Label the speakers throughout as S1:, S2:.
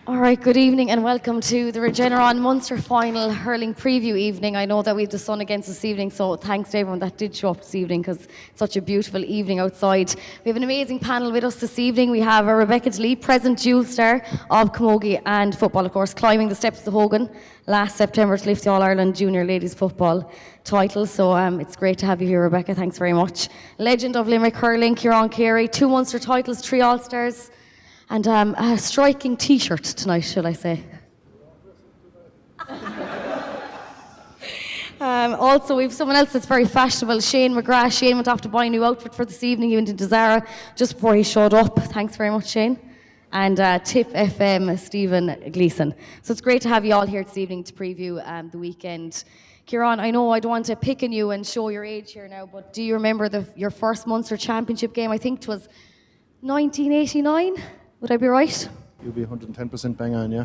S1: All right, good evening and welcome to the Regeneron Munster Final hurling preview evening. I know that we have the sun against us this evening, so thanks to everyone that did show up this evening because it's such a beautiful evening outside. We have an amazing panel with us this evening. We have Rebecca Delee, present dual star of camogie and football, of course, climbing the steps of the Hogan last September to lift the All-Ireland Junior Ladies Football title. So it's great to have you here, Rebecca. Thanks very much. Legend of Limerick hurling, Ciarán Carey, 2 Munster titles, 3 All-Stars. And a striking T-shirt tonight, shall I say. Also, we have someone else that's very fashionable, Shane McGrath. Shane went off to buy a new outfit for this evening. He went into Zara just before he showed up. Thanks very much, Shane. And Tip FM, Stephen Gleeson. So it's great to have you all here this evening to preview the weekend. Ciarán, I know I don't want to pick on you and show your age here now, but do you remember your first Munster Championship game? I think it was 1989. Would I be right?
S2: You'll be 110% bang on, yeah.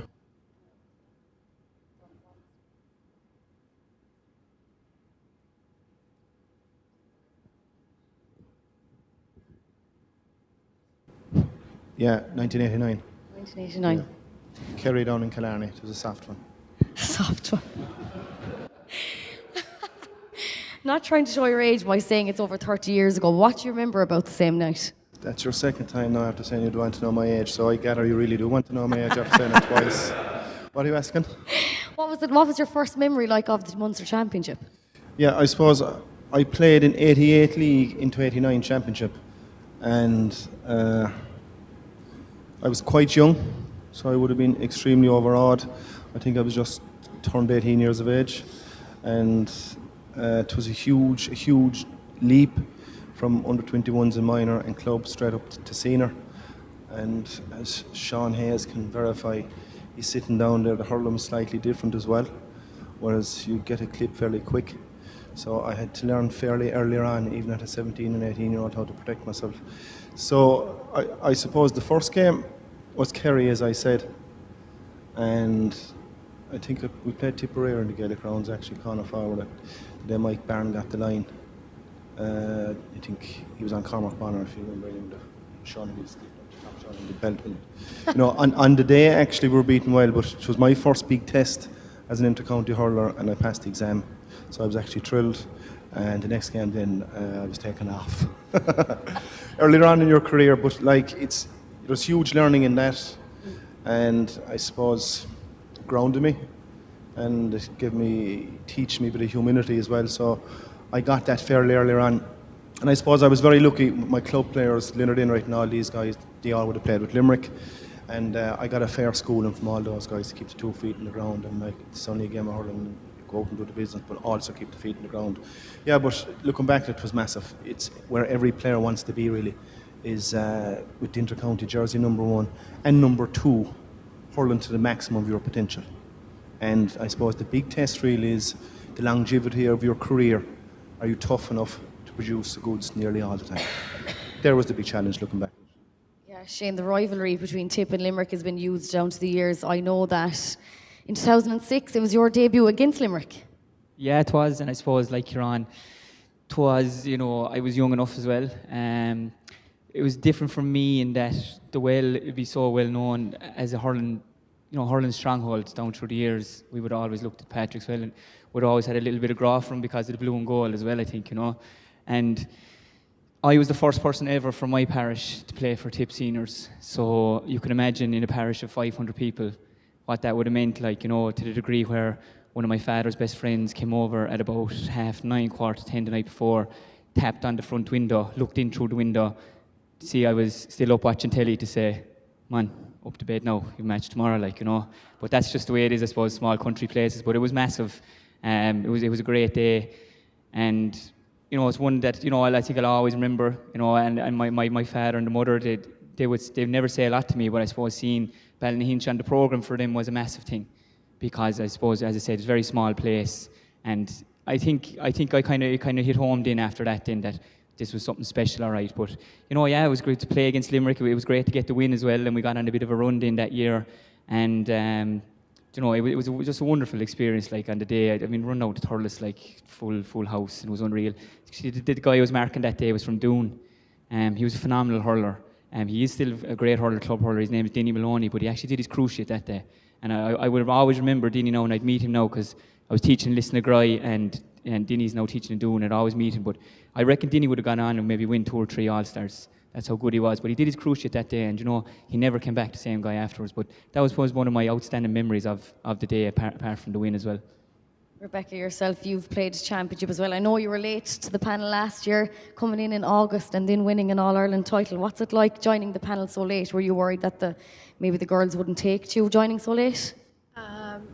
S2: Yeah, 1989.
S1: 1989.
S2: Yeah. Kerry down in Killarney. It was a soft one.
S1: Soft one. Not trying to show your age by saying it's over 30 years ago. What do you remember about the same night?
S2: That's your second time now after saying you'd want to know my age, so I gather you really do want to know my age after saying it twice. What are you asking?
S1: What was your first memory like of the Munster Championship?
S2: Yeah, I suppose I played in 88 league into 89 championship, and I was quite young, so I would have been extremely overawed. I think I was just turned 18 years of age, and it was a huge leap from under 21s and minor and club straight up to senior. And as Sean Hayes can verify, he's sitting down there, the hurling was slightly different as well, whereas you get a clip fairly quick. So I had to learn fairly earlier on, even at a 17 and 18-year-old, how to protect myself. So I suppose the first game was Kerry, as I said, and I think we played Tipperary in the Gaelic rounds, actually, corner forward. Then Mike Barron got the line. I think he was on Cormac Bonner, if you remember him, the Sean in the belt. You know, on the day actually we were beaten well, but it was my first big test as an inter-county hurler, and I passed the exam, so I was actually thrilled. And the next game then I was taken off. Earlier on in your career, but like it was huge learning in that, and I suppose grounded me, and it teach me a bit of humility as well. So I got that fairly earlier on. And I suppose I was very lucky. My club players, Leonard Enright and all these guys, they all would have played with Limerick. And I got a fair schooling from all those guys to keep the 2 feet in the ground. And like, it's only a game of hurling, go out and do the business, but also keep the feet in the ground. Yeah, but looking back, it was massive. It's where every player wants to be, really, is with the inter-county jersey, number 1. And number 2, hurling to the maximum of your potential. And I suppose the big test really is the longevity of your career. Are you tough enough to produce the goods nearly all the time? There was the big challenge looking back.
S1: Yeah, Shane, the rivalry between Tip and Limerick has been used down to the years. I know that in 2006 it was your debut against Limerick.
S3: Yeah, it was, and I suppose, like Ciarán, it was, I was young enough as well. It was different for me in that it'd be so well known as a hurling stronghold down through the years. We would always looked at Patrickswell and would always had a little bit of graft from because of the blue and gold as well, I think, And I was the first person ever from my parish to play for Tip seniors. So you can imagine in a parish of 500 people what that would have meant, like, to the degree where one of my father's best friends came over at about 9:30, 10:15 the night before, tapped on the front window, looked in through the window to see I was still up watching telly to say, "Man, up to bed now, you match tomorrow," But that's just the way it is, I suppose, small country places. But it was massive. It was a great day, and it's one that I think I'll always remember. And my father and the mother, they'd never say a lot to me, but I suppose seeing Ballynahinch on the programme for them was a massive thing, because I suppose, as I said, it's a very small place, and I think I kind of hit home then after that, then that this was something special, all right. But it was great to play against Limerick. It was great to get the win as well, and we got on a bit of a run then that year, and it was just a wonderful experience. Like on the day, run out to Thurles, like full house, and it was unreal. The guy who was marking that day was from Doon. He was a phenomenal hurler, He is still a great hurler, club hurler. His name is Denny Maloney, but he actually did his cruciate that day. And I would have always remembered Denny now, and I'd meet him now because I was teaching Listen to Gry, and Denny's now teaching and doing it. I always meet him, but I reckon Denny would have gone on and maybe win 2 or 3 All-Stars. That's how good he was. But he did his cruciate that day, and he never came back the same guy afterwards. But that was one of my outstanding memories of the day, apart from the win as well.
S1: Rebecca, yourself, you've played championship as well. I know you were late to the panel last year, coming in August and then winning an All-Ireland title. What's it like joining the panel so late? Were you worried that maybe the girls wouldn't take to you joining so late?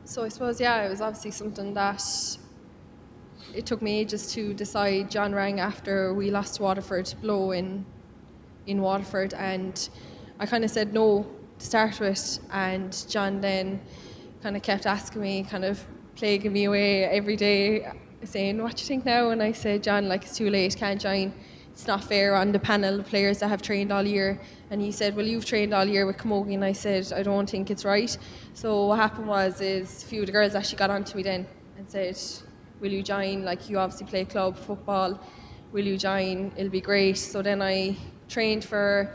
S4: So I suppose, it was obviously something that it took me ages to decide. John rang after we lost to Waterford blow in Waterford, and I kind of said no to start with, and John then kind of kept asking me, kind of plaguing me away every day, saying, what do you think now? And I said, John, it's too late, can't join. It's not fair on the panel of players that have trained all year. And he said, well, you've trained all year with Camogie. And I said, I don't think it's right. So what happened is a few of the girls actually got onto me then and said, will you join? You obviously play club football. Will you join? It'll be great. So then I trained for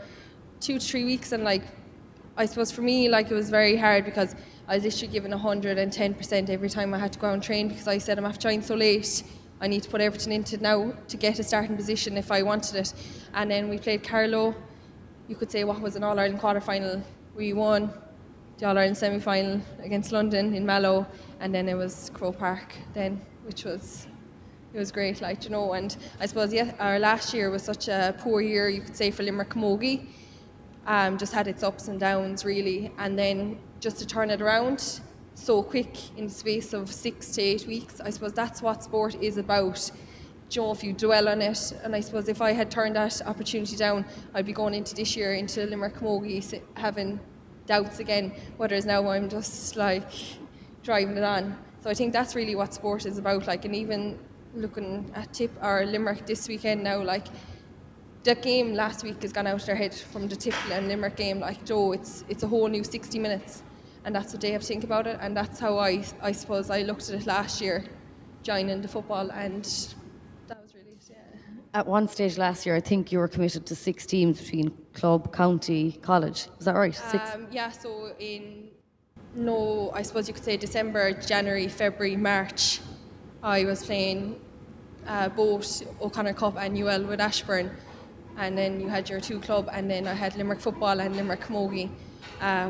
S4: 2 to 3 weeks, and I suppose for me, it was very hard because I was literally given 110% every time I had to go out and train, because I said I'm after joining so late, I need to put everything into it now to get a starting position if I wanted it. And then we played Carlow. You could say what was an All-Ireland quarter-final. We won the All-Ireland semi-final against London in Mallow, and then it was Croke Park then, which was great, and I suppose our last year was such a poor year, you could say, for Limerick Camogie. Just had its ups and downs really, and then just to turn it around so quick in the space of 6 to 8 weeks, I suppose that's what sport is about. If you dwell on it, and I suppose if I had turned that opportunity down, I'd be going into this year into Limerick Camogie having doubts again, whereas now I'm just driving it on. So I think that's really what sport is about, and even looking at Tip or Limerick this weekend now, the game last week has gone out of their head from the Tip and Limerick game. It's a whole new 60 minutes, and that's what they have to think about it, and that's how I suppose I looked at it last year, joining the football, and that was really it,
S1: At one stage last year, I think you were committed to 6 teams between club, county, college. Is that right? 6?
S4: So I suppose you could say December, January, February, March, I was playing both O'Connor Cup and UL with Ashburn, and then you had your 2 club, and then I had Limerick football and Limerick Camogie.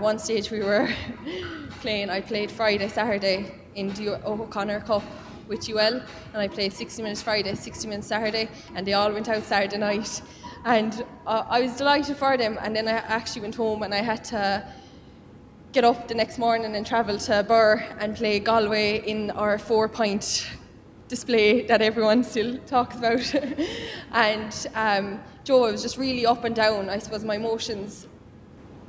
S4: One stage we were I played Friday, Saturday in the O'Connor Cup with UL, and I played 60 minutes Friday, 60 minutes Saturday, and they all went out Saturday night, and I was delighted for them. And then I actually went home and I had to get up the next morning and travel to Burr and play Galway in our 4-point display that everyone still talks about. And I was just really up and down. I suppose my emotions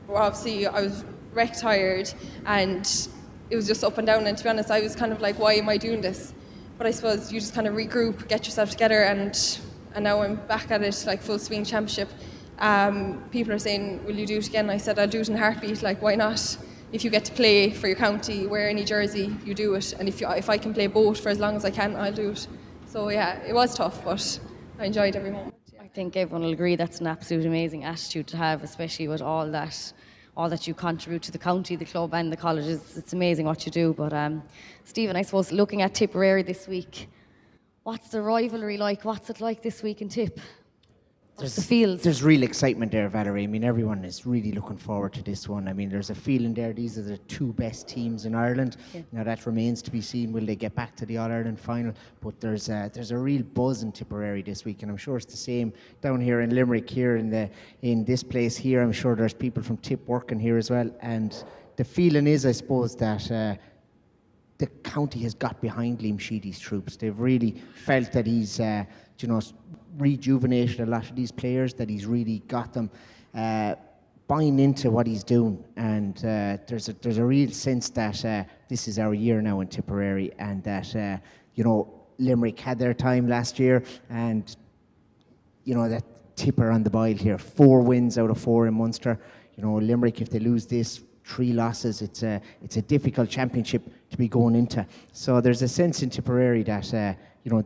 S4: were obviously, I was wreck tired, and it was just up and down. And to be honest, I was kind of why am I doing this? But I suppose you just kind of regroup, get yourself together, and now I'm back at it, full swing championship. People are saying, will you do it again? I said, I'll do it in a heartbeat, why not? If you get to play for your county, wear any jersey, you do it. And if I can play both for as long as I can, I'll do it. So it was tough, but I enjoyed every moment.
S1: I think everyone will agree that's an absolute amazing attitude to have, especially with all that you contribute to the county, the club and the colleges. It's amazing what you do. But Stephen, I suppose looking at Tipperary this week, what's the rivalry like? What's it like this week in Tip? What's the feels?
S5: There's real excitement there, Valerie. I mean, everyone is really looking forward to this one. I mean, there's a feeling there. These are the 2 best teams in Ireland. Yeah. Now that remains to be seen. Will they get back to the All-Ireland final? But there's a real buzz in Tipperary this week, and I'm sure it's the same down here in Limerick, here in this place here. I'm sure there's people from Tip working here as well. And the feeling is, I suppose, that the county has got behind Liam Sheedy's troops. They've really felt that he's, rejuvenated a lot of these players, that he's really got them buying into what he's doing, and there's a real sense that this is our year now in Tipperary, and that Limerick had their time last year, and that Tipper on the boil here, 4 wins out of 4 in Munster. Limerick, if they lose this, 3 losses, it's a difficult championship to be going into. So there's a sense in Tipperary that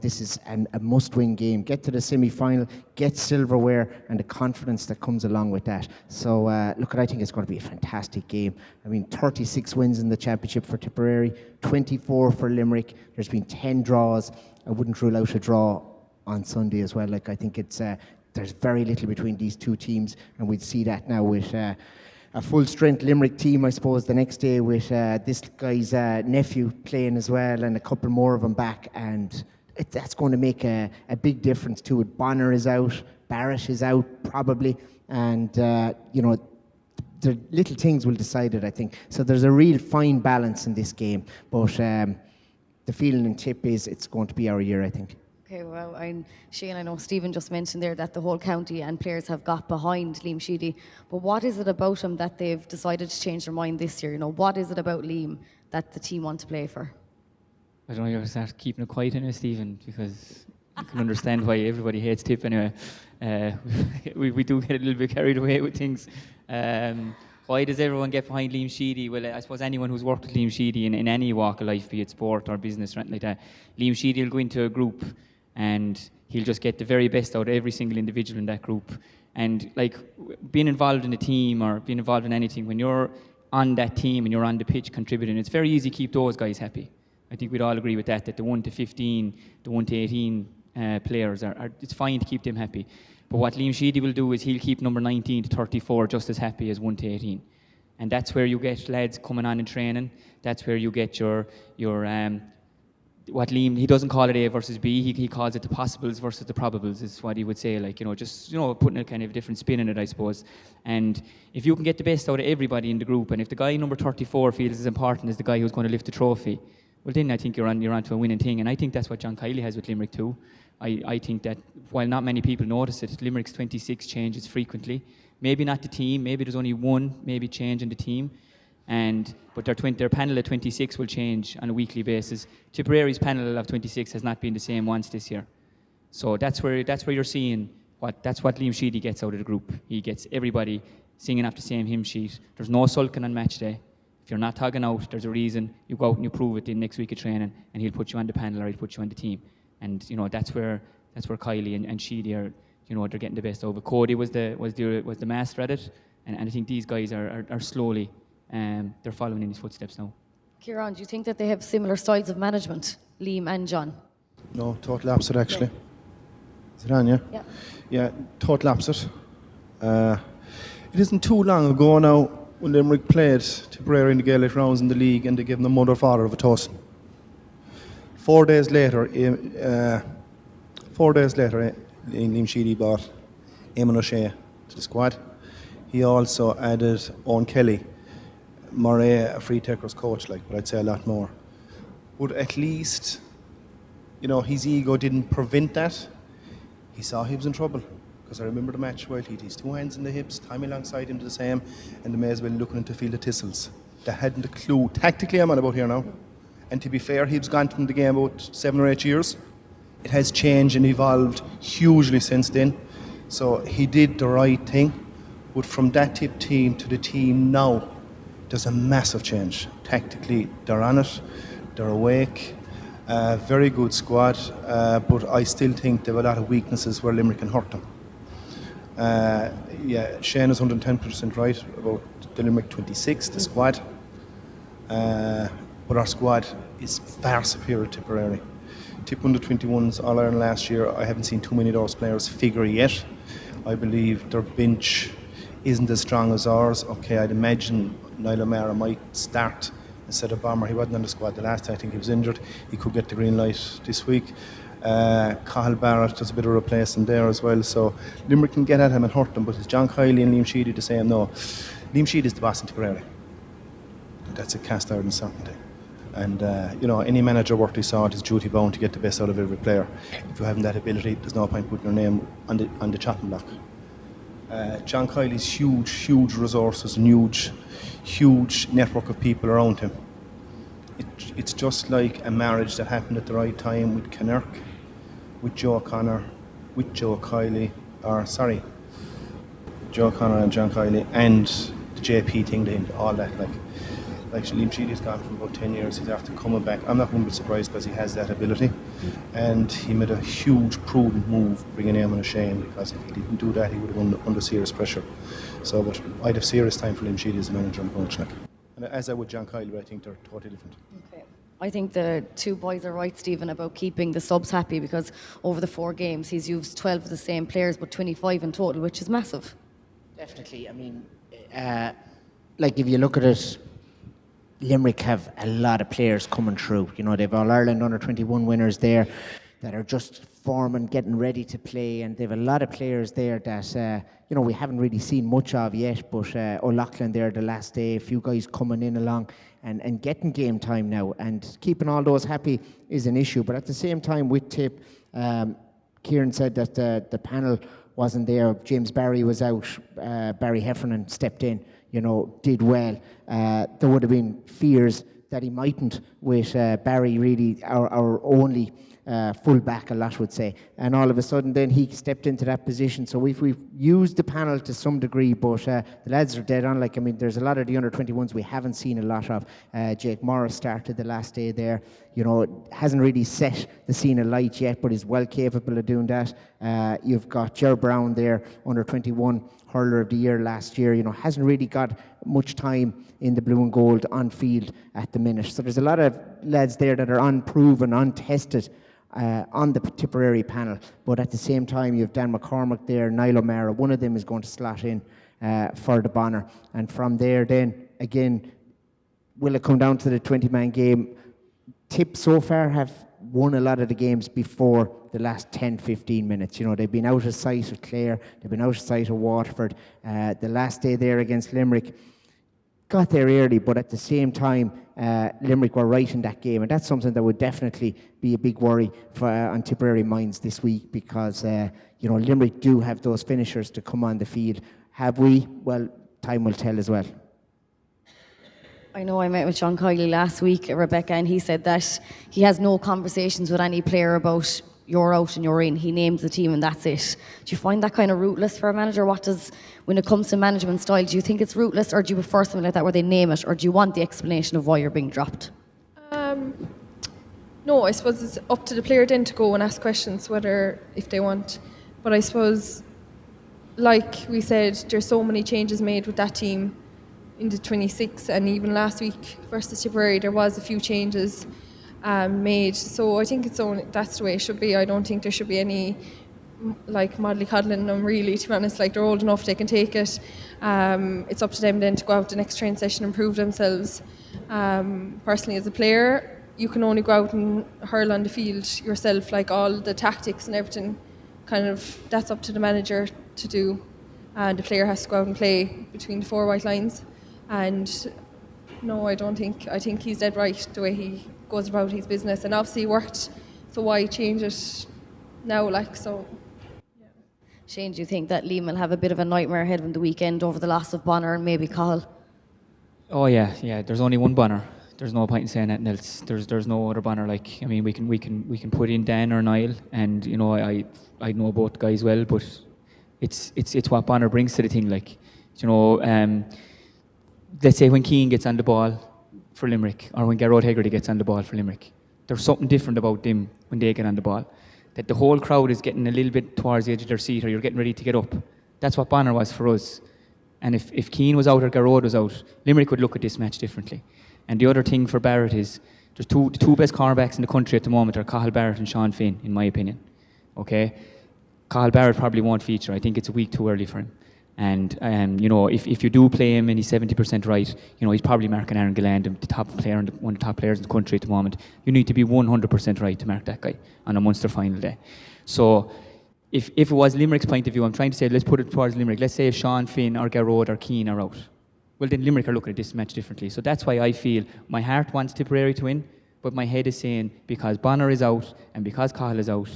S5: this is a must-win game. Get to the semi-final, get silverware, and the confidence that comes along with that. So, look, I think it's going to be a fantastic game. I mean, 36 wins in the championship for Tipperary, 24 for Limerick. There's been 10 draws. I wouldn't rule out a draw on Sunday as well. Like, I think it's there's very little between these two teams, and we'd see that now with a full-strength Limerick team, I suppose, the next day with this guy's nephew playing as well, and a couple more of them back, and that's going to make a big difference to it. Bonner is out, Barrett is out probably, and the little things will decide it, I think. So there's a real fine balance in this game, but the feeling in Tip is it's going to be our year, I think.
S1: Okay, well, Shane, I know Stephen just mentioned there that the whole county and players have got behind Liam Sheedy, but what is it about him that they've decided to change their mind this year? What is it about Liam that the team want to play for?
S3: I don't know, you're start keeping it quiet in it, Stephen, because you can understand why everybody hates Tip anyway. We do get a little bit carried away with things. Why does everyone get behind Liam Sheedy? Well, I suppose anyone who's worked with Liam Sheedy in any walk of life, be it sport or business or anything like that, Liam Sheedy will go into a group and he'll just get the very best out of every single individual in that group. And like being involved in a team or being involved in anything, when you're on that team and you're on the pitch contributing, it's very easy to keep those guys happy. I think we'd all agree with that the 1 to 15, the 1 to 18 players, it's fine to keep them happy. But what Liam Sheedy will do is he'll keep number 19 to 34 just as happy as 1 to 18. And that's where you get lads coming on in training. That's where you get your what Liam, he doesn't call it A versus B, he calls it the possibles versus the probables, is what he would say, putting a kind of different spin in it, I suppose. And if you can get the best out of everybody in the group, and if the guy number 34 feels as important as the guy who's going to lift the trophy, well then I think you're on to a winning thing. And I think that's what John Kiley has with Limerick too. I think that while not many people notice it, Limerick's 26 changes frequently. Maybe not the team, maybe there's only one change in the team. But their panel of 26 will change on a weekly basis. Tipperary's panel of 26 has not been the same once this year. So that's where you're seeing that's what Liam Sheedy gets out of the group. He gets everybody singing off the same hymn sheet. There's no sulking on match day. If you're not hogging out, there's a reason. You go out and you prove it in next week of training, and he'll put you on the panel or he'll put you on the team. And that's where Kiley and Sheedy are. They're getting the best over. Cody was the master at it, and I think these guys are slowly. They're following in his footsteps now.
S1: Ciarán, do you think that they have similar styles of management, Liam and John?
S2: No, total opposite actually. Yeah. Is it on, yeah?
S1: Yeah.
S2: Yeah, total opposite. It isn't too long ago now when Limerick played Tipperary in the Gaelic rounds in the league and they gave them the mother father of a toast. 4 days later, Liam Sheedy brought Eamon O'Shea to the squad. He also added Owen Kelly, Murray, a free takers coach, but I'd say a lot more. But at least, his ego didn't prevent that. He saw he was in trouble. Because I remember the match where he had his 2 hands in the hips, Tommy alongside him to the same, and the Mays well looking to feel the thistles. They hadn't a clue. Tactically, I'm on about here now. And to be fair, he was gone from the game about 7 or 8 years. It has changed and evolved hugely since then. So he did the right thing. But from that Tip team to the team now, there's a massive change. Tactically, they're on it, they're awake, very good squad, but I still think they have a lot of weaknesses where Limerick can hurt them. Shane is 110% right about the Limerick 26, the squad, but our squad is far superior to Tipperary. Tip under 21s All Ireland last year, I haven't seen too many of those players figure yet. I believe their bench isn't as strong as ours. Okay, I'd imagine Niall O'Meara might start instead of Bomber. He wasn't on the squad the last time. I think he was injured. He could get the green light this week. Cathal Barrett does a bit of replacing there as well. So Limerick can get at him and hurt them. But is John Kiley and Liam Sheedy the same? No. Liam Sheedy is the boss in Tipperary. That's a cast iron certainty. And any manager worth his salt is duty bound to get the best out of every player. If you haven't that ability, there's no point putting your name on the chopping block. John Kiley's huge resources and huge network of people around him. It's just like a marriage that happened at the right time with Kinnerk, with Joe O'Connor, with Joe Kiley, Joe O'Connor and John Kiley, and the JP thing, all that. Like Liam Sheedy's gone for about 10 years. He's after coming back. I'm not going to be surprised because he has that ability. And he made a huge, prudent move bringing Eamon Shane, because if he didn't do that, he would have been under serious pressure. So, but I'd have serious time for Liam Sheedy as a manager and coach. Like. And as I would John Kyle, but I think they're totally different.
S1: Okay. I think the two boys are right, Stephen, about keeping the subs happy, because over the 4 games he's used 12 of the same players, but 25 in total, which is massive.
S5: Definitely. I mean, like if you look at it, Limerick have a lot of players coming through. You know, they've All-Ireland under-21 winners there that are just forming, getting ready to play, and they've a lot of players there that, you know, we haven't really seen much of yet, but O'Loughlin there the last day, a few guys coming in along and getting game time now, and keeping all those happy is an issue. But at the same time, with Tip, Ciarán said that the panel wasn't there. James Barry was out. Barry Heffernan stepped in, you know, did well. There would have been fears that he mightn't with Barry really our only full-back, a lot would say. And all of a sudden then he stepped into that position. So we've used the panel to some degree, but the lads are dead on. Like, I mean, there's a lot of the under-21s we haven't seen a lot of. Jake Morris started the last day there. You know, hasn't really set the scene alight yet, but is well capable of doing that. You've got Ger Brown there, under-21 hurler of the year last year. You know, hasn't really got much time in the blue and gold on field at the minute. So there's a lot of lads there that are unproven, untested on the Tipperary panel. But at the same time, you have Dan McCormick there, Niall O'Mara. One of them is going to slot in for the Bonner. And from there then, again, will it come down to the 20-man game? Tip so far have won a lot of the games before the last 10-15 minutes. You know, they've been out of sight of Clare, they've been out of sight of Waterford. The last day there against Limerick, got there early, but at the same time, Limerick were right in that game, and that's something that would definitely be a big worry for on Tipperary minds this week, because you know, Limerick do have those finishers to come on the field. Have we? Well, time will tell as well.
S1: I know I met with John Kiley last week, Rebecca, and he said that he has no conversations with any player about you're out and you're in. He names the team and that's it. Do you find that kind of rootless for a manager? What does, when it comes to management style, do you think it's rootless, or do you prefer something like that where they name it, or do you want the explanation of why you're being dropped?
S4: No, I suppose it's up to the player then to go and ask questions, whether if they want. But I suppose, like we said, there's so many changes made with that team in the 26, and even last week versus Tipperary, there was a few changes made. So I think that's the way it should be. I don't think there should be any like mollycoddling them, really, to be honest. Like, they're old enough, they can take it. It's up to them then to go out the next training session and prove themselves. Personally, as a player, you can only go out and hurl on the field yourself. Like, all the tactics and everything, kind of, that's up to the manager to do, and the player has to go out and play between the 4 white lines. And no, I think he's dead right the way he goes about his business, and obviously it worked, so why change it now? Like, so yeah.
S1: Shane, do you think that Liam will have a bit of a nightmare ahead of the weekend over the loss of Bonner and maybe Cahill?
S3: Oh yeah. There's only one Bonner. There's no point in saying anything else. There's no other Bonner. Like, I mean, we can put in Dan or Niall, and you know, I know both guys well, but it's what Bonner brings to the thing. Like, you know, let's say when Keane gets on the ball for Limerick, or when Garrod Hegarty gets on the ball for Limerick, there's something different about them when they get on the ball. That the whole crowd is getting a little bit towards the edge of their seat, or you're getting ready to get up. That's what Bonner was for us. And if Keane was out or Garrod was out, Limerick would look at this match differently. And the other thing for Barrett is, there's the two best cornerbacks in the country at the moment are Cahill Barrett and Sean Finn, in my opinion. Okay? Cahill Barrett probably won't feature. I think it's a week too early for him. And you know, if you do play him and he's 70% right, you know, he's probably marking Aaron Gilland, the top player, one of the top players in the country at the moment. You need to be 100% right to mark that guy on a Munster final day. So if it was Limerick's point of view, I'm trying to say, let's put it towards Limerick. Let's say if Sean Finn or Garrod or Keane are out, well, then Limerick are looking at this match differently. So that's why I feel my heart wants Tipperary to win, but my head is saying, because Bonner is out and because Cahill is out,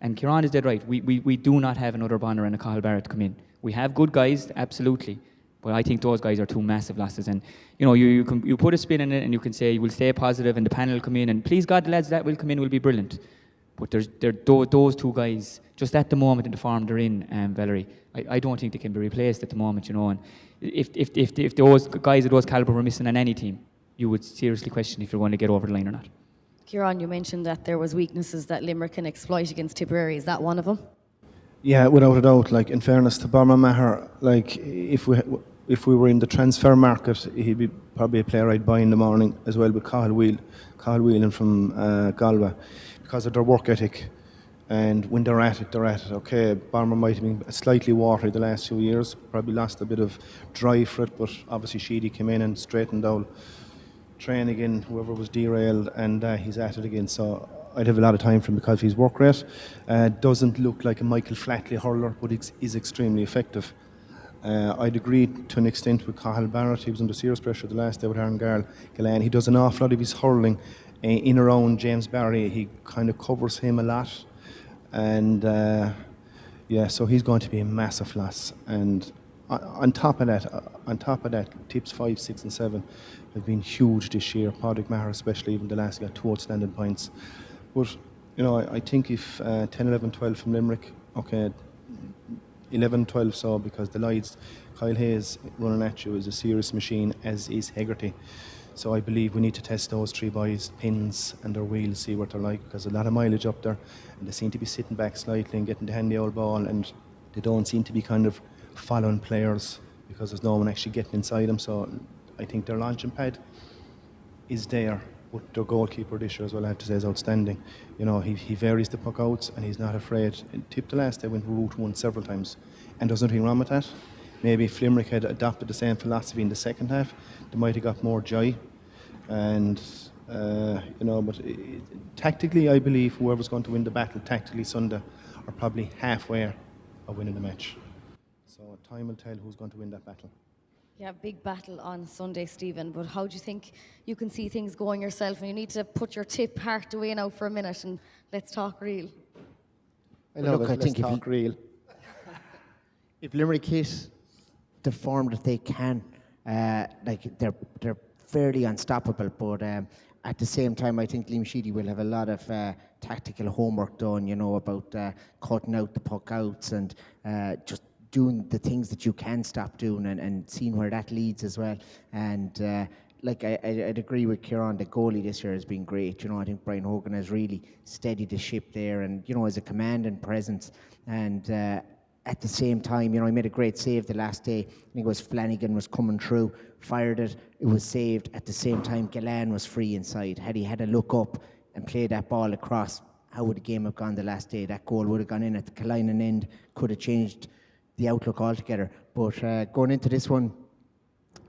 S3: and Ciarán is dead right, we do not have another Bonner and a Cahill Barrett to come in. We have good guys, absolutely, but I think those guys are two massive losses. And you know, you put a spin in it, and you can say you will stay positive, and the panel will come in, and please God, the lads that will come in will be brilliant. But those two guys, just at the moment in the form they're in, Valerie, I don't think they can be replaced at the moment. You know, and if those guys of those caliber were missing on any team, you would seriously question if you're going to get over the line or not.
S1: Ciarán, you mentioned that there was weaknesses that Limerick can exploit against Tipperary. Is that one of them?
S2: Yeah, without a doubt. Like, in fairness to Barman Maher, like, if we were in the transfer market, he'd be probably a player I'd buy in the morning, as well with Cathal Whelan from Galway, because of their work ethic. And when they're at it, Okay, Barman might have been slightly watery the last few years, probably lost a bit of drive for it, but obviously Sheedy came in and straightened out train again, whoever was derailed, and he's at it again. So I'd have a lot of time for him because of his work rate. Doesn't look like a Michael Flatley hurler, but is extremely effective. I'd agree to an extent with Cathal Barrett. He was under serious pressure the last day with Aaron Gillane. He does an awful lot of his hurling in around James Barry. He kind of covers him a lot. And so he's going to be a massive loss. And on top of that, tips 5, 6 and 7 have been huge this year. Padraig Maher especially, even the last got 2 outstanding points. But I think if 10, 11, 12 from Limerick, okay, 11, 12 so, because the Lloyds, Kyle Hayes running at you is a serious machine, as is Hegarty. So I believe we need to test those 3 boys' pins and their wheels, see what they're like, because a lot of mileage up there, and they seem to be sitting back slightly and getting the handy old ball, and they don't seem to be kind of following players because there's no one actually getting inside them. So I think their launching pad is there, but their goalkeeper this year as well, I have to say, is outstanding. He varies the puck outs and he's not afraid. Tip the last, they went route 1 several times, and there's nothing wrong with that. Maybe if Limerick had adopted the same philosophy in the second half, they might have got more joy. And but tactically, I believe whoever's going to win the battle tactically Sunday are probably halfway of winning the match. So time will tell who's going to win that battle.
S1: Yeah, big battle on Sunday, Stephen. But how do you think you can see things going yourself? And you need to put your tip heart away now for a minute and let's talk real.
S5: Look, I think
S2: talk real.
S5: If Limerick hit the form that they can, they're fairly unstoppable, but at the same time, I think Liam Sheedy will have a lot of tactical homework done, about cutting out the puck outs and just doing the things that you can stop doing and seeing where that leads as well. And I'd agree with Ciarán, the goalie this year has been great. I think Brian Hogan has really steadied the ship there, and as a commanding presence. And at the same time, he made a great save the last day. I think it was Flanagan was coming through, fired it, it was saved. At the same time, Gillane was free inside. Had he had a look up and played that ball across, how would the game have gone the last day? That goal would have gone in at the Killinan end, could have changed the outlook altogether. But going into this one,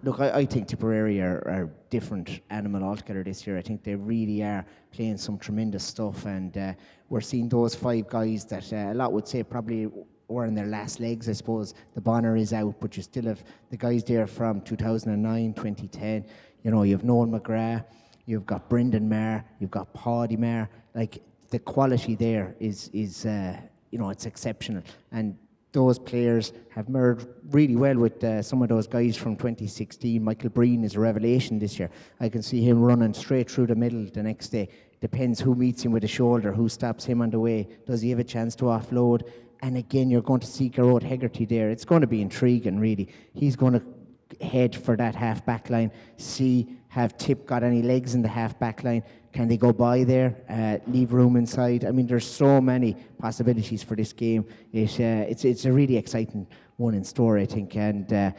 S5: look, I think Tipperary are a different animal altogether this year. I think they really are playing some tremendous stuff, and we're seeing those 5 guys that a lot would say probably were in their last legs. I suppose the Bonner is out, but you still have the guys there from 2009, 2010. You have Noel McGrath, you've got Brendan Maher, you've got Paddy Maher. Like, the quality there is it's exceptional. And those players have merged really well with some of those guys from 2016. Michael Breen is a revelation this year. I can see him running straight through the middle the next day. Depends who meets him with the shoulder, who stops him on the way. Does he have a chance to offload? And again, you're going to see Garrod Hegarty there. It's going to be intriguing, really. He's going to head for that half-back line, see, have Tip got any legs in the half-back line? Can they go by there, leave room inside? I mean, there's so many possibilities for this game. It's a really exciting one in store, I think. And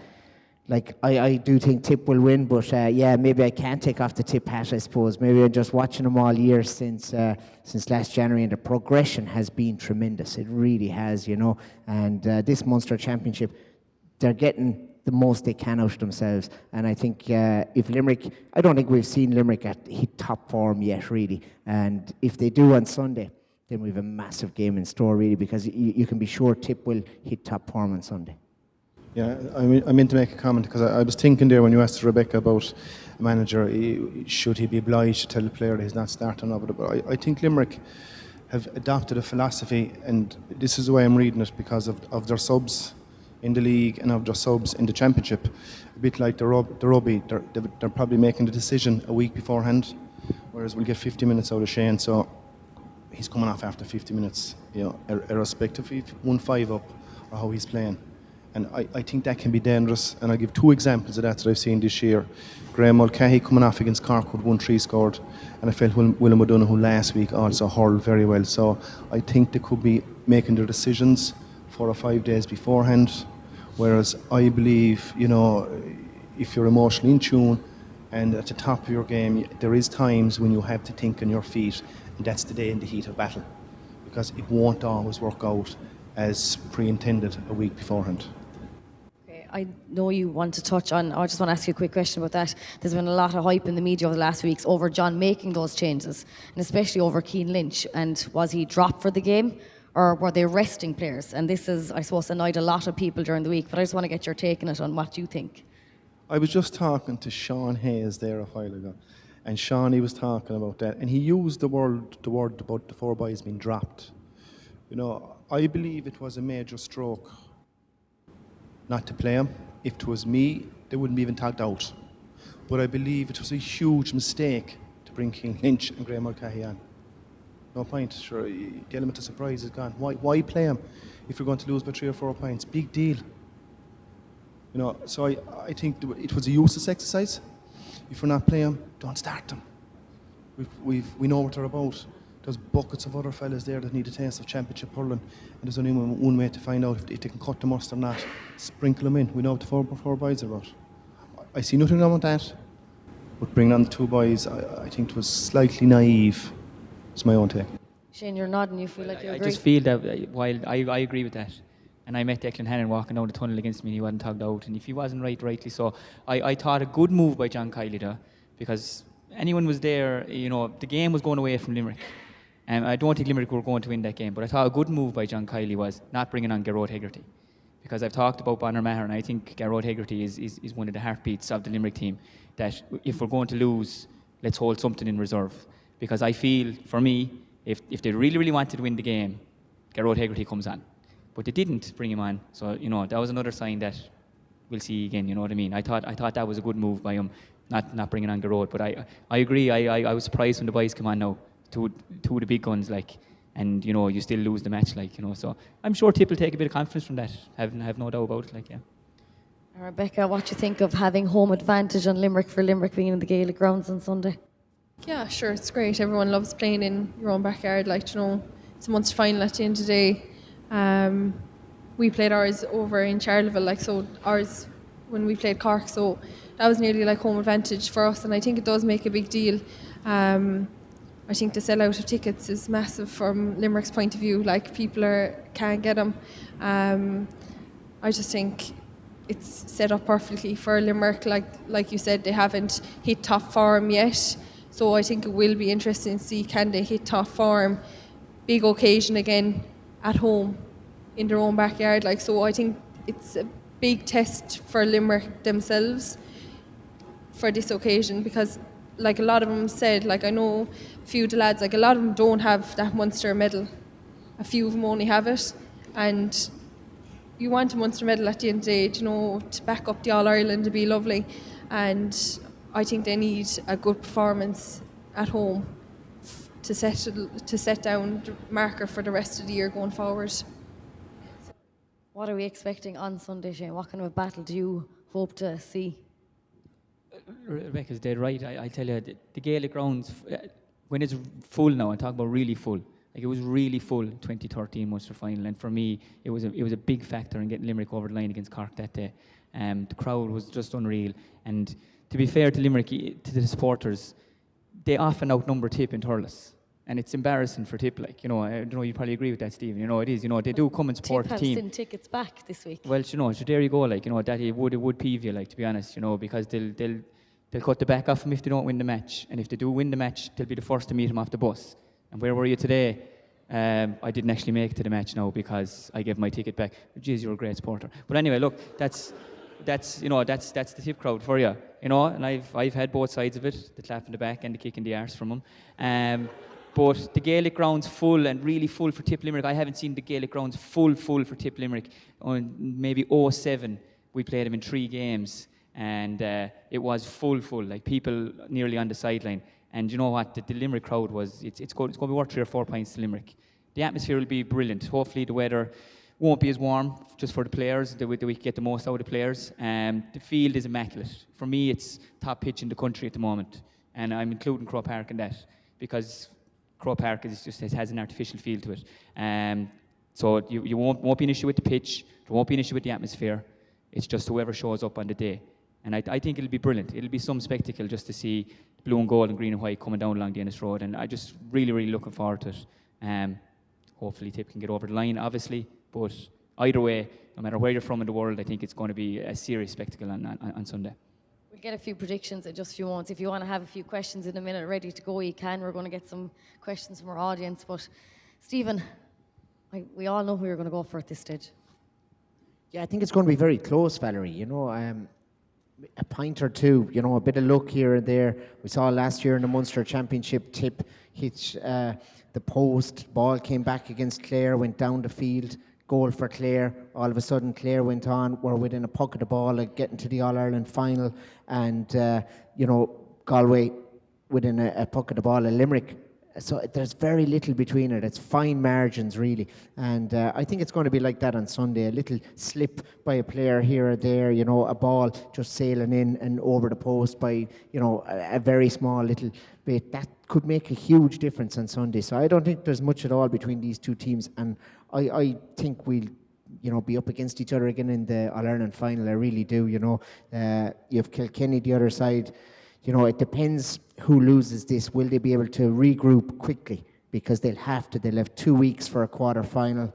S5: I do think Tip will win, but maybe I can't take off the Tip hat, I suppose. Maybe I'm just watching them all year since last January, and the progression has been tremendous. It really has, And this Munster Championship, they're getting the most they can out of themselves. And I think if Limerick, I don't think we've seen Limerick hit top form yet, really. And if they do on Sunday, then we have a massive game in store, really, because you can be sure Tip will hit top form on Sunday.
S2: Yeah, I meant to make a comment because I was thinking there when you asked Rebecca about a manager, should he be obliged to tell the player that he's not starting over. But I think Limerick have adopted a philosophy, and this is the way I'm reading it, because of their subs in the league and of their subs in the championship. A bit like the rugby, they're probably making the decision a week beforehand, whereas we'll get 50 minutes out of Shane, so he's coming off after 50 minutes, irrespective if 1-5 up or how he's playing. And I think that can be dangerous. And I'll give 2 examples of that I've seen this year. Graham Mulcahy coming off against Cork with 1-3 scored. And I felt William O'Donoghue last week also hurled very well. So I think they could be making their decisions 4 or 5 days beforehand. Whereas I believe, if you're emotionally in tune and at the top of your game, there is times when you have to think on your feet, and that's the day in the heat of battle. Because it won't always work out as pre-intended a week beforehand.
S1: Okay, I know you want to touch on, I just want to ask you a quick question about that. There's been a lot of hype in the media over the last weeks over John making those changes, and especially over Ciarán Lynch. And was he dropped for the game, or were they resting players? And this is, I suppose, annoyed a lot of people during the week, but I just want to get your take on it, on what you think.
S2: I was just talking to Sean Hayes there a while ago, and Sean, he was talking about that, and he used the word about the 4 boys being dropped. I believe it was a major stroke not to play him. If it was me, they wouldn't be even talked out. But I believe it was a huge mistake to bring Ciarán Lynch and Graham Mulcahy on. No point, sure, the element of surprise is gone. Why play him if you're going to lose by 3 or 4 points? Big deal. So I think it was a useless exercise. If we're not playing them, don't start them. We know what they're about. There's buckets of other fellas there that need a taste of championship hurling, and there's only one way to find out if they can cut the mustard or not. Sprinkle them in. We know what the four boys are about. I see nothing wrong with that, but bringing on the 2 boys, I think it was slightly naive. It's my own take.
S1: Shane, you're nodding, you feel like you agree?
S3: I just feel that while I agree with that, and I met Declan Hannon walking down the tunnel against me and he wasn't tugged out, and if he wasn't rightly so, I thought a good move by John Kiley there, because anyone was there, the game was going away from Limerick. And I don't think Limerick were going to win that game, but I thought a good move by John Kiley was not bringing on Gearóid Hegarty. Because I've talked about Bonner Maher, and I think Gearóid Hegarty is one of the heartbeats of the Limerick team, that if we're going to lose, let's hold something in reserve. Because I feel, for me, if they really, really wanted to win the game, Gearóid Hegarty comes on. But they didn't bring him on, so that was another sign that we'll see again. You know what I mean? I thought that was a good move by him, not bringing on Gearóid. But I agree. I was surprised when the boys come on now, two of the big guns, and you still lose the match, So I'm sure Tip will take a bit of confidence from that. Have no doubt about it,
S1: Rebecca, what do you think of having home advantage on Limerick, for Limerick being in the Gaelic grounds on Sunday?
S4: Yeah, sure, it's great. Everyone loves playing in your own backyard. It's a Munster final at the end of the day. We played ours over in Charleville, so ours when we played Cork, so that was nearly like home advantage for us, and I think it does make a big deal. I think the sellout of tickets is massive from Limerick's point of view. People can't get them. I just think it's set up perfectly for Limerick. Like you said, they haven't hit top form yet, so I think it will be interesting to see, can they hit top form. Big occasion again at home in their own backyard. So I think it's a big test for Limerick themselves for this occasion, because a lot of them said, I know a few of the lads, a lot of them don't have that Munster medal. A few of them only have it, and you want a Munster medal at the end of the day, to back up the All-Ireland, to be lovely, and I think they need a good performance at home to set down the marker for the rest of the year going forward.
S1: What are we expecting on Sunday, Shane? What kind of a battle do you hope to see?
S3: Rebecca's dead right. I tell you, the Gaelic grounds, when it's full now, I'm talking about really full. It was really full 2013 Munster Final, and for me, it was a big factor in getting Limerick over the line against Cork that day. The crowd was just unreal, and to be fair to Limerick, to the supporters, they often outnumber Tip in Thurles. And it's embarrassing for Tip, I don't know, you probably agree with that, Stephen. It is. They do come and support the team.
S1: Tip has tickets back this week.
S3: Well, so there you go. That it would peeve you, to be honest. Because they'll cut the back off him if they don't win the match, and if they do win the match, they'll be the first to meet him off the bus. And where were you today? I didn't actually make it to the match now because I gave my ticket back. Jeez, you're a great supporter. But anyway, look, that's the Tip crowd for you. And I've had both sides of it, the clap in the back and the kick in the arse from them. But the Gaelic grounds full, and really full for Tip Limerick. I haven't seen the Gaelic grounds full for Tip Limerick. On maybe 2007, we played them in 3 games, and it was full, people nearly on the sideline. And you know what? The Limerick crowd it's going to be worth 3 or 4 points to Limerick. The atmosphere will be brilliant. Hopefully the weather won't be as warm just for the players, that we get the most out of the players. The field is immaculate. For me, it's top pitch in the country at the moment, and I'm including Croke Park in that, because Croke Park it has an artificial feel to it. So you won't be an issue with the pitch, there won't be an issue with the atmosphere. It's just whoever shows up on the day. And I think it'll be brilliant. It'll be some spectacle just to see blue and gold and green and white coming down along the Ennis Road, and I just really, really looking forward to it. Hopefully Tip can get over the line, obviously, but either way, no matter where you're from in the world, I think it's going to be a serious spectacle on Sunday.
S1: We'll get a few predictions in just a few moments. If you want to have a few questions in a minute ready to go, you can. We're going to get some questions from our audience. But Stephen, we all know who you're going to go for at this stage.
S5: Yeah, I think it's going to be very close, Valerie. You know, a point or two, you know, a bit of luck here and there. We saw last year in the Munster Championship, Tip hit the post, ball came back against Clare, went down the field, goal for Clare. All of a sudden, Clare went on, were within a puck of the ball, getting to the All-Ireland final, and, you know, Galway within a puck of the ball of Limerick. So there's very little between it. It's fine margins, really. And I think it's going to be like that on Sunday. A little slip by a player here or there, you know, a ball just sailing in and over the post by, you know, a very small little bit. That could make a huge difference on Sunday. So I don't think there's much at all between these two teams. And I think we'll, you know, be up against each other again in the All-Ireland final. I really do, you know. You have Kilkenny the other side. You know, it depends who loses this. Will they be able to regroup quickly? Because they'll have to. They'll have 2 weeks for a quarter-final.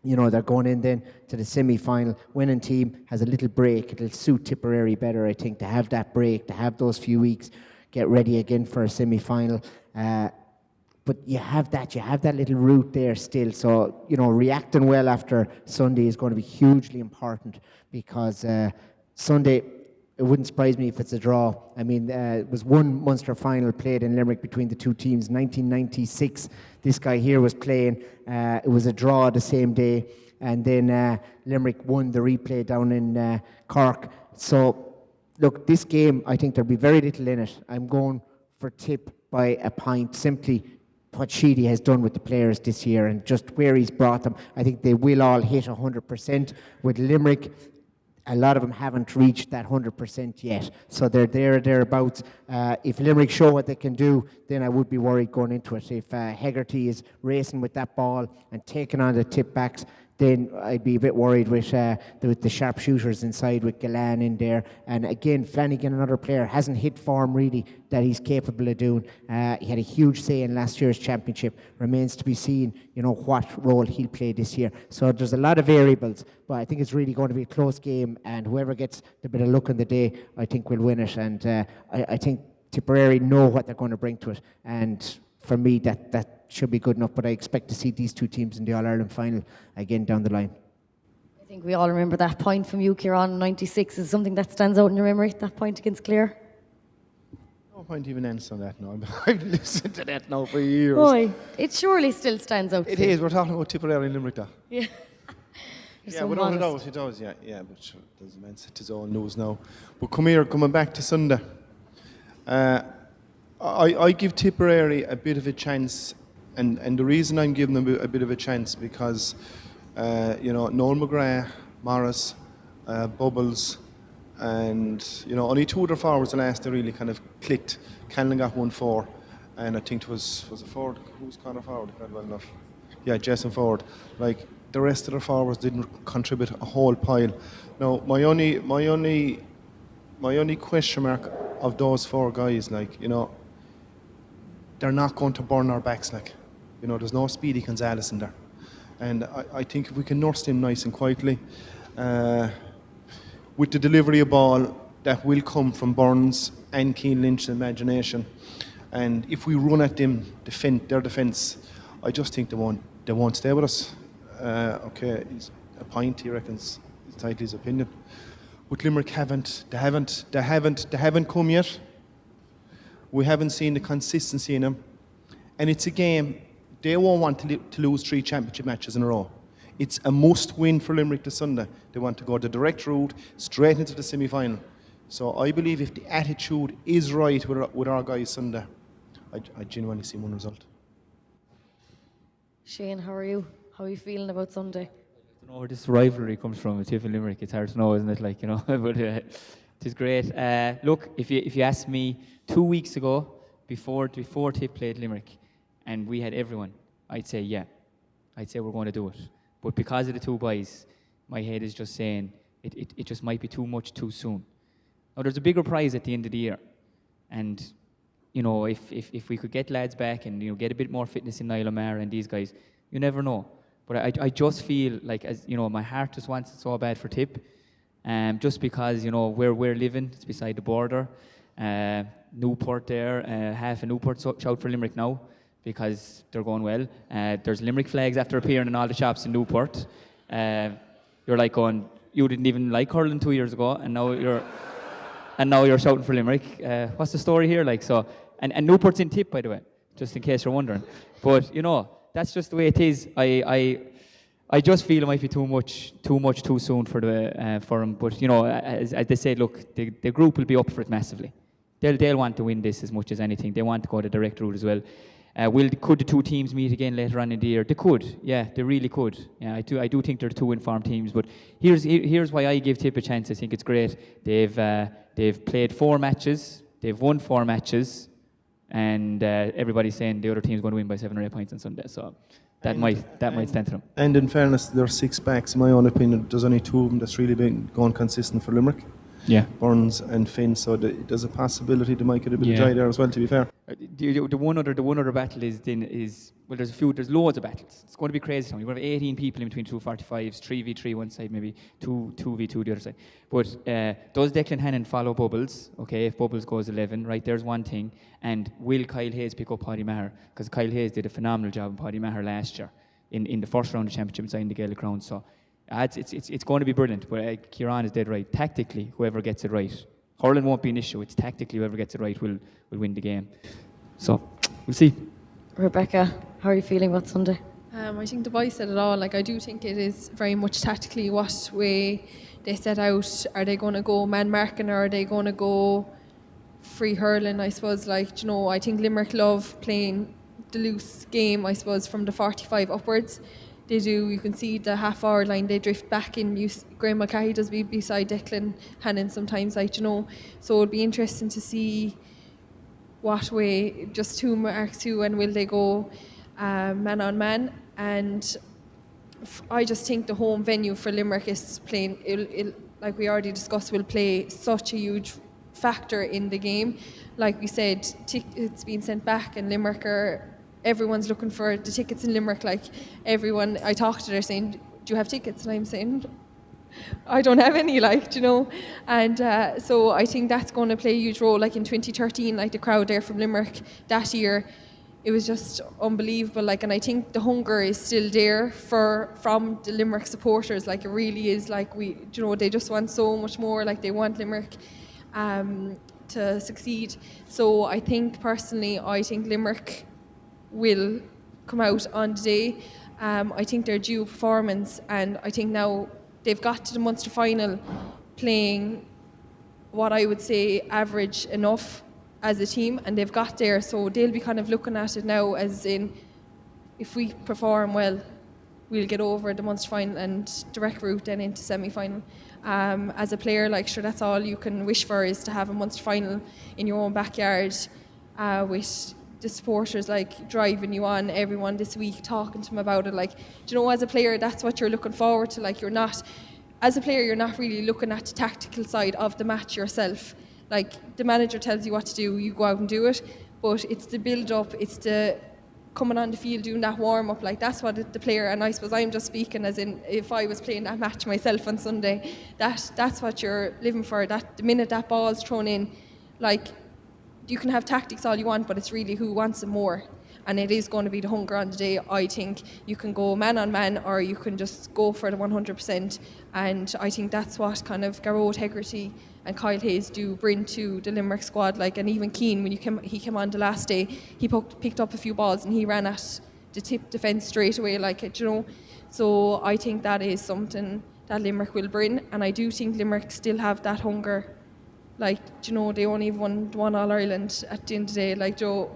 S5: You know, they're going in then to the semi-final. Winning team has a little break. It'll suit Tipperary better, I think, to have that break, to have those few weeks, get ready again for a semi-final. But you have that little route there still. So, you know, reacting well after Sunday is going to be hugely important, because Sunday, it wouldn't surprise me if it's a draw. I mean, it was one Munster final played in Limerick between the two teams, 1996. This guy here was playing. It was a draw the same day. And then Limerick won the replay down in Cork. So, look, this game, I think there'll be very little in it. I'm going for Tip by a point, simply what Sheedy has done with the players this year and just where he's brought them. I think they will all hit 100%. With Limerick, a lot of them haven't reached that 100% yet. So they're thereabouts. If Limerick show what they can do, then I would be worried going into it. If Hegarty is racing with that ball and taking on the tip backs, then I'd be a bit worried with the sharpshooters inside, with Gillan in there. And again, Flanagan, another player, hasn't hit form really that he's capable of doing. He had a huge say in last year's championship. Remains to be seen, you know, what role he'll play this year. So there's a lot of variables, but I think it's really going to be a close game, and whoever gets the bit of luck on the day, I think will win it. And I think Tipperary know what they're going to bring to it. And for me, that should be good enough, but I expect to see these two teams in the All-Ireland final again down the line.
S1: I think we all remember that point from you, Ciarán, in 96. Is something that stands out in your memory, that point against Clare?
S2: No point even answering that now. I've listened to that now for years.
S1: Boy, it surely still stands out.
S2: It is. We're talking about Tipperary and Limerick, though.
S1: Yeah.
S2: Yeah, without a doubt, it does. Yeah, but sure, it doesn't mean it's all news now. But coming back to Sunday. I give Tipperary a bit of a chance, and the reason I'm giving them a bit of a chance because, you know, Noel McGrath, Morris, Bubbles, and, you know, only two of their forwards the last they really kind of clicked. Canlan got 1-4, and I think it was a forward. Who's Conor forward? Not well enough. Yeah, Jason Ford. Like, the rest of their forwards didn't contribute a whole pile. Now, my only question mark of those four guys, like, you know, they're not going to burn our backs, like, you know, there's no Speedy Gonzalez in there. And I think if we can nurse them nice and quietly, with the delivery of ball that will come from Burns and Keane Lynch's imagination, and if we run at them, their defence, I just think they won't stay with us. Okay, he's a point, he reckons, it's tightly his opinion. But Limerick they haven't come yet. We haven't seen the consistency in them. And it's a game, they won't want to lose 3 championship matches in a row. It's a must-win for Limerick this Sunday. They want to go the direct route, straight into the semi-final. So I believe if the attitude is right with our guys Sunday, I genuinely see one result.
S1: Shane, how are you? How are you feeling about Sunday?
S3: know where this rivalry comes from with Tiff and Limerick. It's hard to know, isn't it? Like, you know, but it is great. Look, if you asked me 2 weeks ago, before Tiff played Limerick, and we had everyone, I'd say yeah. I'd say we're going to do it. But because of the two boys, my head is just saying it just might be too much too soon. Now, there's a bigger prize at the end of the year. And, you know, if we could get lads back and, you know, get a bit more fitness in Niall O'Meara and these guys, you never know. But I just feel like, as you know, my heart just wants it so bad for Tip. Just because, you know, where we're living, it's beside the border. Newport there, half of Newport shout for Limerick now, because they're going well. There's Limerick flags after appearing in all the shops in Newport. You're like going, you didn't even like hurling 2 years ago, and now you're shouting for Limerick. What's the story here? Like, so, and Newport's in Tip, by the way, just in case you're wondering. But you know, that's just the way it is. I just feel it might be too much too soon for him. But you know, as they say, look, the group will be up for it massively. They'll want to win this as much as anything. They want to go the direct route as well. Could the two teams meet again later on in the year? They could, yeah, they really could. Yeah, I do think they're two informed teams. But here's why I give Tip a chance. I think it's great. They've played 4 matches. They've won 4 matches, and everybody's saying the other team's going to win by 7 or 8 points on Sunday. So that might stand to them. And
S2: in fairness, there's 6 backs. In my own opinion, there's only 2 of them that's really been going consistent for Limerick.
S3: Yeah,
S2: Burns and Finn. So there's a possibility they might get a bit of joy there as well. To be fair,
S3: the one other battle is well, there's loads of battles. It's going to be crazy. You're going to have 18 people in between 245s, 3v3 one side, maybe 2v2 the other side. But does Declan Hannon follow Bubbles? Okay, if Bubbles goes 11, right, there's one thing. And will Kyle Hayes pick up Paddy Maher? Because Kyle Hayes did a phenomenal job in Paddy Maher last year in the first round of the championship inside the Gaelic Crown. So it's going to be brilliant. But Ciarán is dead right. Tactically, whoever gets it right, hurling won't be an issue. It's tactically whoever gets it right will win the game. So we'll see.
S1: Rebecca, how are you feeling about Sunday?
S4: I think the boys said it all. Like, I do think it is very much tactically what way they set out. Are they going to go man marking, or are they going to go free hurling? I suppose, like, you know, I think Limerick love playing the loose game, I suppose, from the 45 upwards. They do. You can see the half-hour line, they drift back in. Graham Mulcahy does be beside Declan Hannon sometimes, like, you know. So it'll be interesting to see what way, just who marks who, and will they go man on man. And I just think the home venue for Limerick is playing, it'll, like we already discussed, will play such a huge factor in the game. Like we said, it's been sent back, and Limerick everyone's looking for the tickets in Limerick. Like, everyone I talk to, they're saying, do you have tickets? And I'm saying, I don't have any, like, you know. And so I think that's going to play a huge role. Like in 2013, like the crowd there from Limerick that year, it was just unbelievable. Like, and I think the hunger is still there from the Limerick supporters. Like, it really is. Like, you know, they just want so much more. Like, they want Limerick to succeed. So I think Limerick will come out on the day. I think they're due performance, and I think now they've got to the Munster Final playing what I would say average enough as a team, and they've got there, so they'll be kind of looking at it now as in, if we perform well, we'll get over the Munster Final and direct route then into semi-final. As a player, like, sure, that's all you can wish for, is to have a Munster Final in your own backyard with the supporters like driving you on, everyone this week talking to them about it. Like, do you know, as a player, that's what you're looking forward to. Like, you're not really looking at the tactical side of the match yourself. Like, the manager tells you what to do, you go out and do it, but it's the build up, it's the coming on the field, doing that warm up. Like, that's what the player, and I suppose I'm just speaking as in, if I was playing that match myself on Sunday, that's what you're living for. That the minute that ball's thrown in, like, you can have tactics all you want, but it's really who wants it more. And it is going to be the hunger on the day. I think you can go man on man, or you can just go for the 100%. And I think that's what kind of Garrod Hegarty and Kyle Hayes do bring to the Limerick squad. Like, and even Keane, when he came on the last day, he picked up a few balls and he ran at the tip defence straight away, like it, you know. So I think that is something that Limerick will bring. And I do think Limerick still have that hunger. Like, you know, they only won All-Ireland at the end of the day. Like, Joe,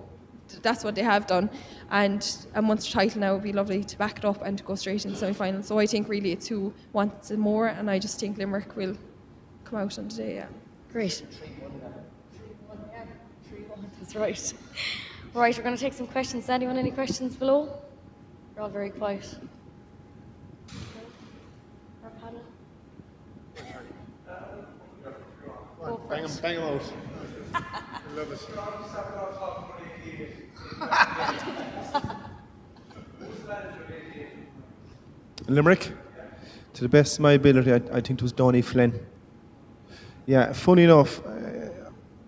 S4: that's what they have done. And a Munster title now would be lovely to back it up and to go straight in the semi-final. So I think really it's who wants it more, and I just think Limerick will come out on today, yeah.
S1: Great. 3-1, that's right. Right, we're going to take some questions. Anyone, any questions below? You're all very quiet. Our panel? Go for it.
S2: Bang 'em out. I love it. Limerick, to the best of my ability, I think it was Donny Flynn. Yeah, funny enough,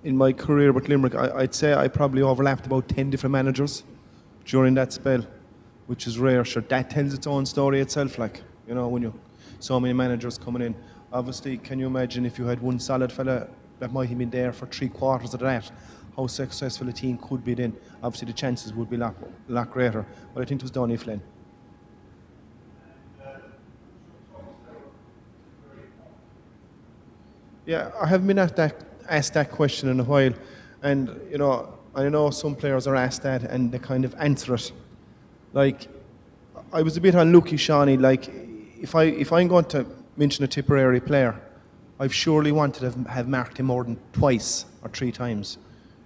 S2: in my career with Limerick, I'd say I probably overlapped about 10 different managers during that spell, which is rare. Sure, that tells its own story itself, like, you know, when you so many managers coming in. Obviously, can you imagine if you had one solid fella that might have been there for 3/4 of that, how successful a team could be then? Obviously, the chances would be a lot greater. But I think it was Donny Flynn. Yeah, I haven't been asked that question in a while, and you know, I know some players are asked that and they kind of answer it. Like, I was a bit unlucky, Shawnee. Like, if I'm going to mention a Tipperary player, I've surely wanted to have marked him more than twice or 3 times,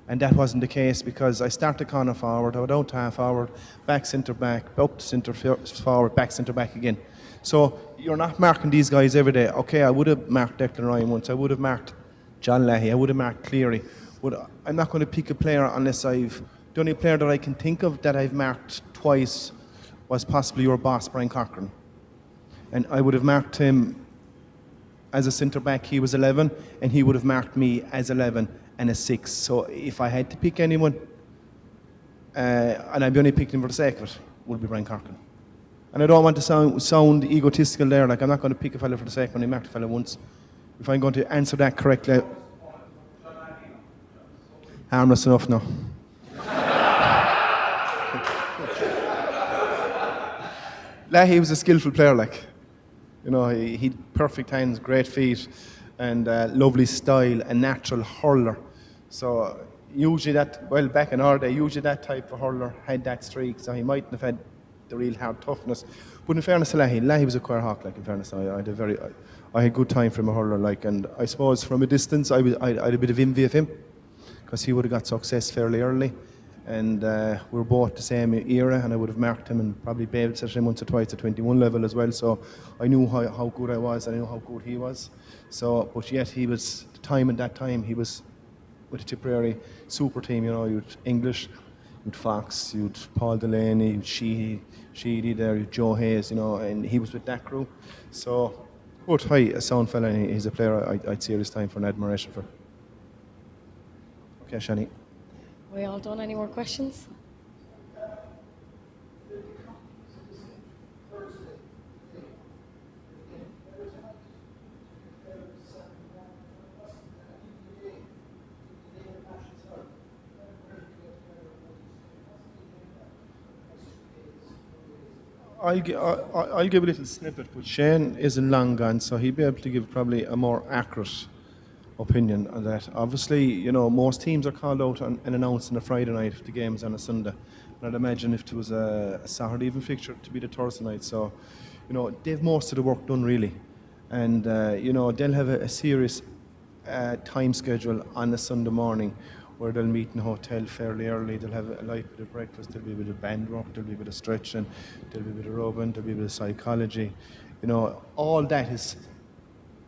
S2: and that wasn't the case because I started corner forward, I went out to half forward, back centre back, up to centre forward, back centre back again. So you're not marking these guys every day. Okay, I would have marked Declan Ryan once, I would have marked John Leahy, I would have marked Cleary, but I'm not going to pick a player unless the only player that I can think of that I've marked twice was possibly your boss, Brian Cochran. And I would have marked him as a centre back, he was 11, and he would have marked me as 11 and a 6. So if I had to pick anyone, and I'd only picked him for the sake of it, would be Brian Cochran. And I don't want to sound egotistical there, like I'm not going to pick a fella for the sake of only marked a fella once. If I'm going to answer that correctly, harmless enough now. Leahy was a skillful player, like. You know, he'd perfect hands, great feet, and lovely style, a natural hurler. So usually back in our day, usually that type of hurler had that streak, so he mightn't have had the real hard toughness. But in fairness to Leahy was a queer hawk, like, in fairness. I had good time from a hurler, like, and I suppose from a distance I had a bit of envy of him, because he would have got success fairly early. And we were both the same era, and I would have marked him and probably babysat him once or twice at 21 level as well. So I knew how good I was, and I knew how good he was. So, but yet he was, at that time, he was with the Tipperary super team. You know, you'd English, you'd Fox, you'd Paul Delaney, you'd Sheedy there, you'd Joe Hayes, you know, and he was with that crew. So, but a sound fella, and he's a player I'd serious time for an admiration for. Okay, Shani.
S1: We all done? Any more questions?
S2: I'll give a little snippet, but Shane isn't long gone, so he'll be able to give probably a more accurate opinion on that. Obviously, you know, most teams are called out and announced on a Friday night if the game's on a Sunday. And I'd imagine if it was a Saturday evening fixture to be the Thursday night. So, you know, they've most of the work done really. And, you know, they'll have a serious time schedule on a Sunday morning where they'll meet in a hotel fairly early. They'll have a light bit of breakfast, there'll be a bit of band work, there'll be a bit of stretching, there'll be a bit of rubbing, there'll be a bit of psychology. You know, all that is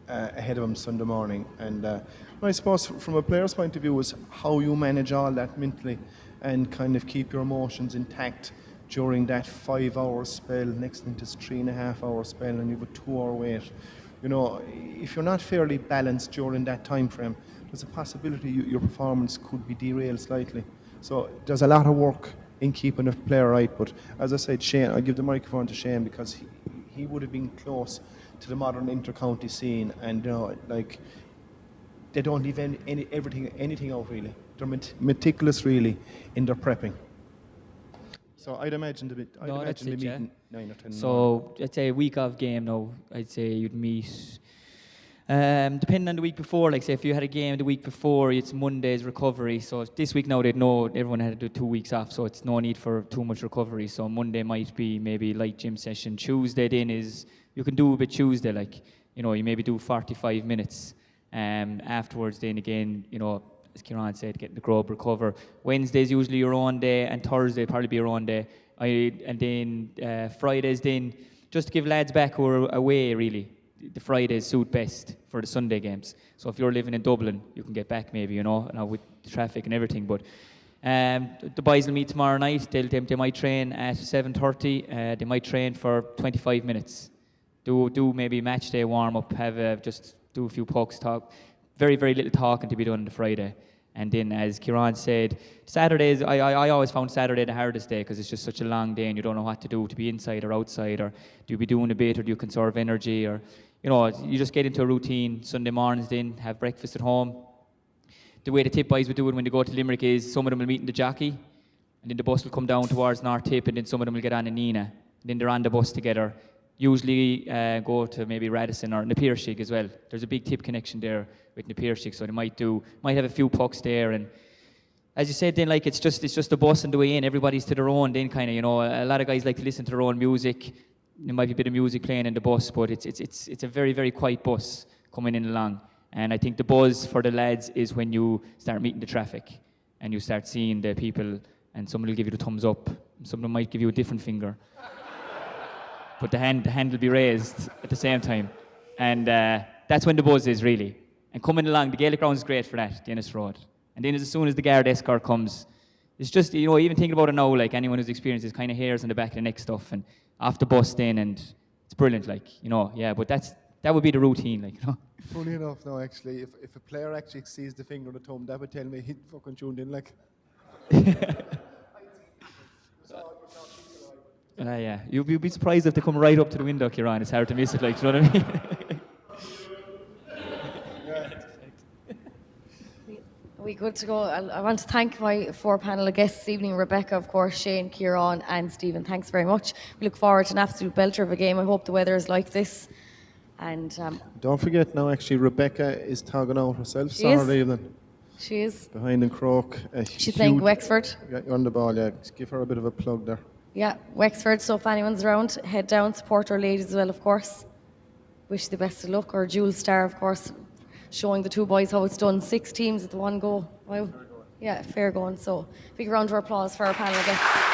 S2: ahead of them Sunday morning. And I suppose from a player's point of view is how you manage all that mentally and kind of keep your emotions intact during that 5 hour spell. Next thing is 3.5 hour spell, and you have a 2 hour wait. You know, if you're not fairly balanced during that time frame, there's a possibility your performance could be derailed slightly. So there's a lot of work in keeping a player right. But as I said, Shane, I give the microphone to Shane because he would have been close to the modern inter-county scene, and you know, like, they don't leave anything out really. They're meticulous really in their prepping. So I'd imagine the meeting 9 or 10.
S3: So I'd say a week of game now, I'd say you'd meet Depending on the week before, like say if you had a game the week before, it's Monday's recovery. So this week now they'd know everyone had to do 2 weeks off, so it's no need for too much recovery. So Monday might be maybe light gym session. Tuesday then is, you can do a bit Tuesday, like, you know, you maybe do 45 minutes. Afterwards then again, you know, as Ciarán said, get the grub, recover. Wednesday's usually your own day, and Thursday probably be your own day. And then Fridays then, just to give lads back who are away really. The Fridays suit best for the Sunday games. So if you're living in Dublin, you can get back maybe, you know with the traffic and everything. But the boys will meet tomorrow night. They might train at 7:30. They might train for 25 minutes. Do maybe match day warm up. Just do a few pucks, talk. Very, very little talking to be done on the Friday. And then, as Ciarán said, Saturdays, I always found Saturday the hardest day because it's just such a long day and you don't know what to do, to be inside or outside, or do you be doing a bit, or do you conserve energy, or, you know, you just get into a routine. Sunday mornings then, have breakfast at home. The way the tip boys would do it when they go to Limerick is some of them will meet in the jockey, and then the bus will come down towards North Tip, and then some of them will get on in Nina. And then they're on the bus together. Usually go to maybe Radisson or Napeershig as well. There's a big tip connection there with Napeershig, so they might have a few pucks there. And as you said, then like it's just a bus on the way in. Everybody's to their own. Then kind of, you know, a lot of guys like to listen to their own music. There might be a bit of music playing in the bus, but it's a very, very quiet bus coming in along. And I think the buzz for the lads is when you start meeting the traffic and you start seeing the people, and someone will give you the thumbs up, someone might give you a different finger. But the hand will be raised at the same time. And that's when the buzz is, really. And coming along, the Gaelic ground is great for that, the Ennis Road. And then as soon as the guard escort comes, it's just, you know, even thinking about it now, like anyone who's experienced this kind of hairs on the back of the neck stuff, and off the bus then, and it's brilliant, like, you know, yeah, but that would be the routine, like, you know.
S2: Funny enough, no, actually, if a player actually sees the finger on the thumb, that would tell me he fucking tuned in, like.
S3: Yeah, you'd be surprised if they come right up to the window, Ciarán. It's hard to miss it, like, you know what I mean?
S1: We good to go. I want to thank my 4 panel of guests this evening, Rebecca, of course, Shane, Ciarán and Stephen. Thanks very much. We look forward to an absolute belter of a game. I hope the weather is like this. And
S2: Don't forget now, actually, Rebecca is tagging out herself
S1: She is.
S2: Saturday evening.
S1: she is.
S2: Behind in Croke.
S1: She's playing Wexford.
S2: Yeah, you're on the ball, yeah. Just give her a bit of a plug there.
S1: Yeah, Wexford. So if anyone's around, head down, support our ladies as well, of course. Wish the best of luck. Our Jewel Star, of course, showing the 2 boys how it's done. 6 teams at the 1 go. Wow. Yeah, fair going. So big round of applause for our panel of guests.